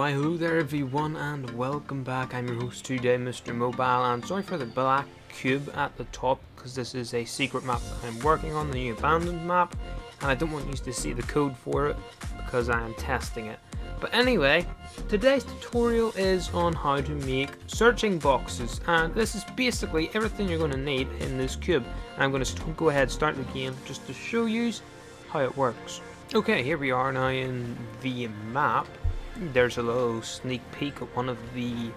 Why hello there everyone and welcome back. I'm your host today, Mr. Mobile, and sorry for the black cube at the top because this is a secret map that I'm working on, the new abandoned map, and I don't want you to see the code for it because I am testing it. But anyway, today's tutorial is on how to make searching boxes, and this is basically everything you're going to need in this cube. And I'm going to go ahead and start the game just to show you how it works. Okay, here we are now in the map. There's a little sneak peek at one of the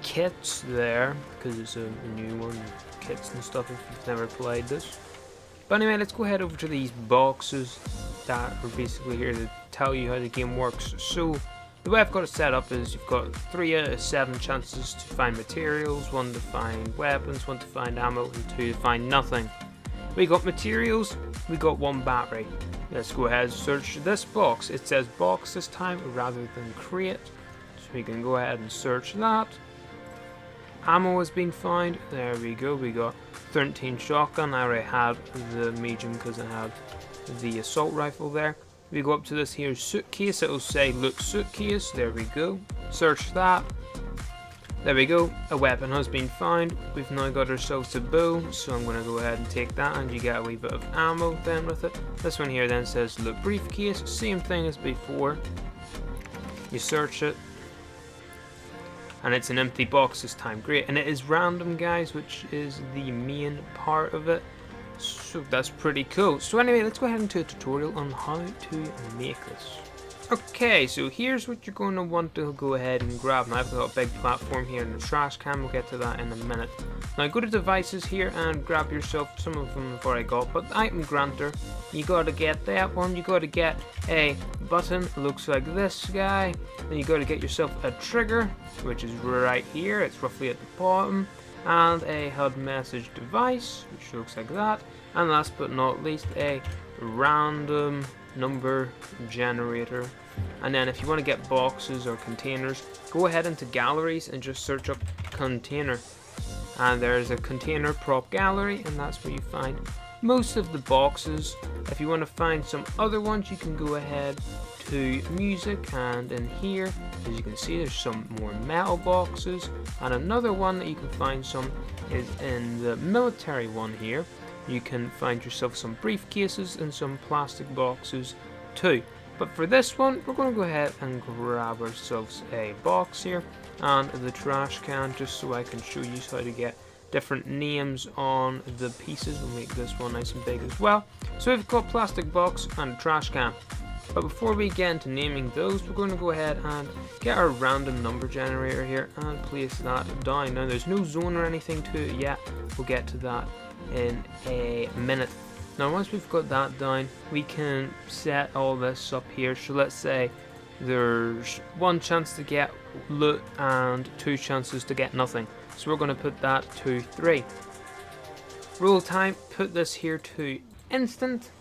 kits there, because it's a new one, kits and stuff if you've never played this. But anyway, let's go ahead over to these boxes that are basically here to tell you how the game works. So, the way I've got it set up is you've got 3 out of 7 chances to find materials, 1 to find weapons, 1 to find ammo, and 2 to find nothing. We got materials, we got 1 battery. Let's go ahead and search this box. It says box this time rather than crate, so we can go ahead and search that. Ammo has been found. There we go. We got 13 shotgun. I already had the medium because I had the assault rifle there. We go up to this here suitcase. It'll say loot suitcase. There we go. Search that. There we go, a weapon has been found. We've now got ourselves a bow, so I'm going to go ahead and take that, and you get a wee bit of ammo then with it. This one here then says loot briefcase, same thing as before. You search it, and it's an empty box this time, great. And it is random, guys, which is the main part of it, so that's pretty cool. So anyway, let's go ahead into a tutorial on how to make this. Okay, so here's what you're going to want to go ahead and grab. Now I've got a big platform here in the trash can, we'll get to that in a minute. Now go to devices here and grab yourself, some of them I've already got, but the item granter, you got to get that one. You got to get a button, looks like this guy. Then you got to get yourself a trigger, which is right here, it's roughly at the bottom. And a HUD message device, which looks like that. And last but not least, a random number generator. And then if you want to get boxes or containers, go ahead into galleries and just search up container, and there's a container prop gallery, and that's where you find most of the boxes. If you want to find some other ones, you can go ahead to music, and in here, as you can see, there's some more metal boxes, and another one that you can find some is in the military one here. You can find yourself some briefcases and some plastic boxes too. But for this one, we're going to go ahead and grab ourselves a box here and the trash can, just so I can show you how to get different names on the pieces. We'll make this one nice and big as well. So we've got plastic box and a trash can. But before we get into naming those, we're going to go ahead and get our random number generator here and place that down. Now there's no zone or anything to it yet. We'll get to that in a minute. Now once we've got that down, we can set all this up here. So let's say there's 1 chance to get loot and 2 chances to get nothing. So we're going to put that to 3. Roll time, put this here to instant.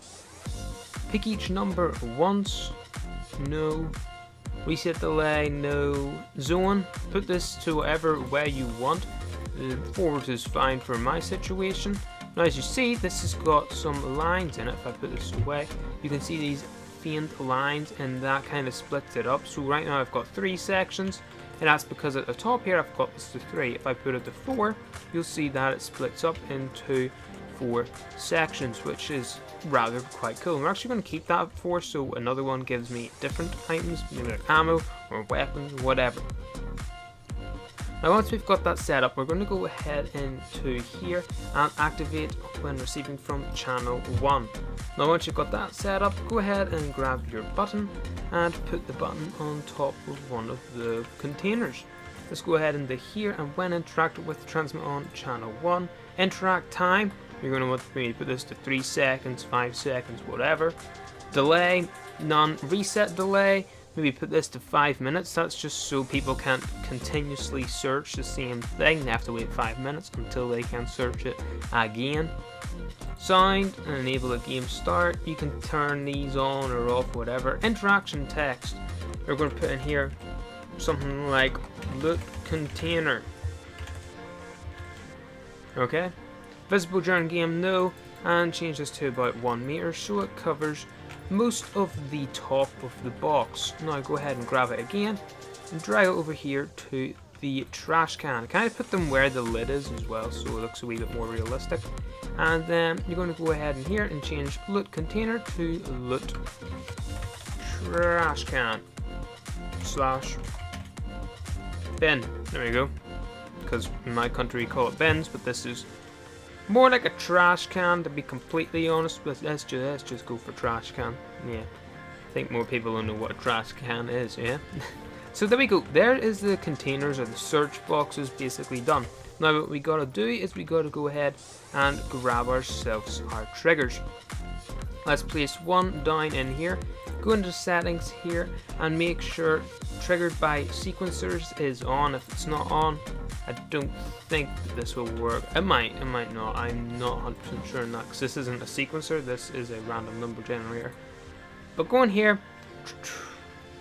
Pick each number once, no. Reset delay, no. Zone, put this to whatever way you want. Forward is fine for my situation. Now as you see, this has got some lines in it. If I put this away, you can see these faint lines, and that kind of splits it up. So right now I've got 3 sections, and that's because at the top here I've got this to 3. If I put it to 4, you'll see that it splits up into 4 sections, which is rather quite cool. And we're actually going to keep that at 4, so another one gives me different items, maybe like ammo or weapons, whatever. Now once we've got that set up, we're going to go ahead into here and activate when receiving from channel 1. Now once you've got that set up, go ahead and grab your button and put the button on top of one of the containers. Let's go ahead into here, and when interacted with transmit on channel 1, interact time, you're going to want me to put this to 3 seconds, 5 seconds, whatever. Delay, none. Reset delay, maybe put this to 5 minutes. That's just so people can't continuously search the same thing. They have to wait 5 minutes until they can search it again. Sound, and enable the game start. You can turn these on or off, whatever. Interaction text, we're going to put in here something like loot container. Okay. Visible during game, no. And change this to about 1 meter so it covers most of the top of the box. Now go ahead and grab it again and drag it over here to the trash can. Kind of put them where the lid is as well, so it looks a wee bit more realistic. And then you're going to go ahead in here and change loot container to loot trash can slash bin. There we go. Because in my country we call it bins, but this is more like a trash can, to be completely honest. But let's just go for trash can. Yeah, I think more people don't know what a trash can is. Yeah. So there we go. There is the containers, or the search boxes, basically done. Now what we gotta do is we gotta go ahead and grab ourselves our triggers. Let's place one down in here. Go into settings here and make sure triggered by sequencers is on. If it's not on, I don't think this will work. It might not. I'm not 100% sure on that, because this isn't a sequencer, this is a random number generator. But go in here,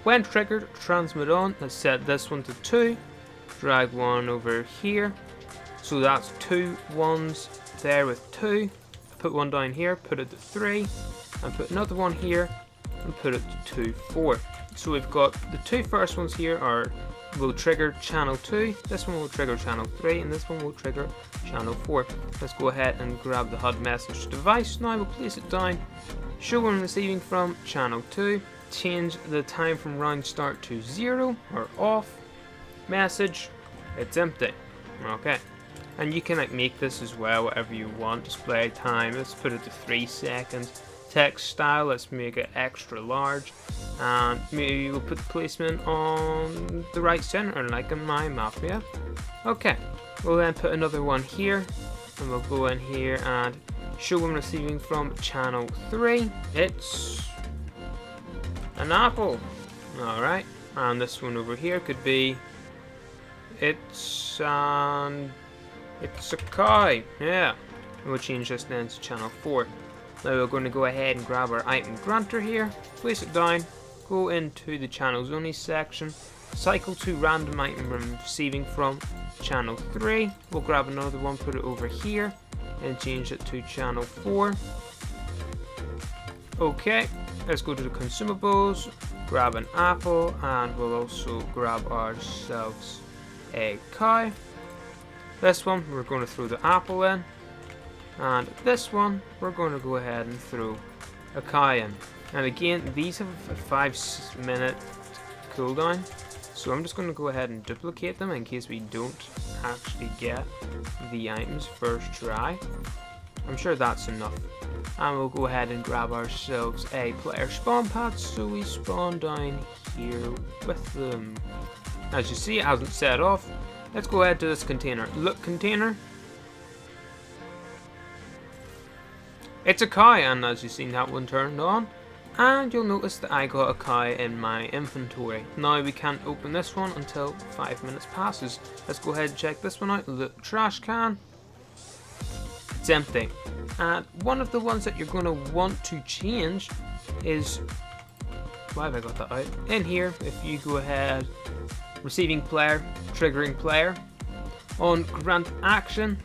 when triggered, transmit on. Let's set this one to 2. Drag one over here. So that's 2 ones there with 2. Put one down here, put it to 3, and put another one here, and put it to 4. So we've got the 2 first ones here will trigger channel 2, this one will trigger channel 3, and this one will trigger channel 4. Let's go ahead and grab the HUD message device. Now we'll place it down, show when receiving from channel 2, change the time from round start to 0 or off, message, it's empty. Okay. And you can make this as well, whatever you want. Display time, let's put it to 3 seconds. Text style, let's make it extra large. And maybe we'll put the placement on the right center, like in my map, yeah? Okay, we'll then put another one here. And we'll go in here and show when receiving from channel 3. It's an apple. Alright, and this one over here could be it's a cow, yeah. And we'll change this then to channel 4. Now we're going to go ahead and grab our item granter here, place it down, go into the channels only section, cycle to random item receiving from channel 3. We'll grab another one, put it over here, and change it to channel 4. Okay, let's go to the consumables, grab an apple, and we'll also grab ourselves a cow. This one we're going to throw the apple in, and this one we're going to go ahead and throw a cow in. And again, these have a 5-minute cooldown, so I'm just going to go ahead and duplicate them in case we don't actually get the items first try. I'm sure that's enough. And we'll go ahead and grab ourselves a player spawn pad, so we spawn down here with them. As you see, it hasn't set off. Let's go ahead to this container. Look, container. It's a cow, and as you've seen, that one turned on. And you'll notice that I got a cow in my inventory. Now we can't open this one until 5 minutes passes. Let's go ahead and check this one out. Look, trash can. It's empty. And one of the ones that you're going to want to change is, why have I got that out? In here, if you go ahead, receiving player, triggering player, on grant action,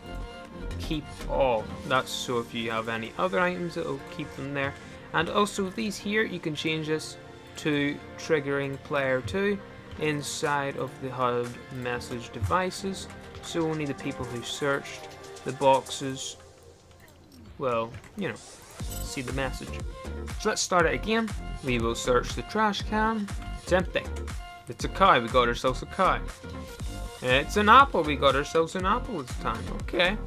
keep all. That's so if you have any other items, it'll keep them there. And also these here, you can change this to triggering player 2 inside of the HUD message devices, so only the people who searched the boxes will, you know, see the message. So let's start it again. We will search the trash can. It's empty. It's a cow. We got ourselves a cow. It's an apple. We got ourselves an apple this time. Okay.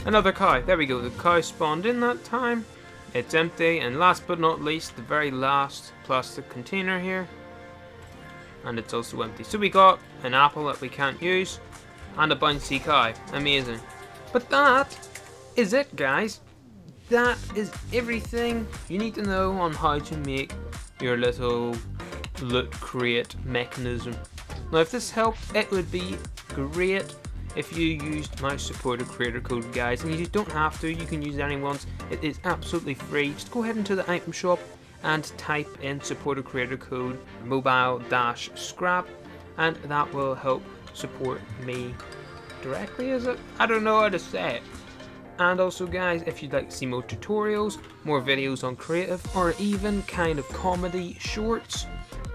Another cow. There we go. The cow spawned in that time. It's empty. And last but not least, the very last plastic container here. And it's also empty. So we got an apple that we can't use. And a bouncy cow. Amazing. But that is it, guys. That is everything you need to know on how to make your little loot crate mechanism. Now if this helped, it would be great if you used my supported creator code, guys. And you don't have to, you can use anyone's. It is absolutely free. Just go ahead into the item shop and type in supported creator code mobile-scrap, and that will help support me directly, is it? I don't know how to say it. And also guys, if you'd like to see more tutorials, more videos on creative, or even kind of comedy shorts,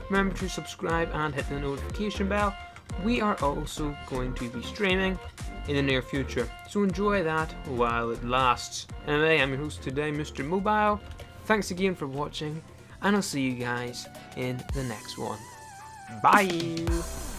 remember to subscribe and hit the notification bell. We are also going to be streaming in the near future, so enjoy that while it lasts. Anyway, I'm your host today, Mr. Mobile. Thanks again for watching, and I'll see you guys in the next one. Bye!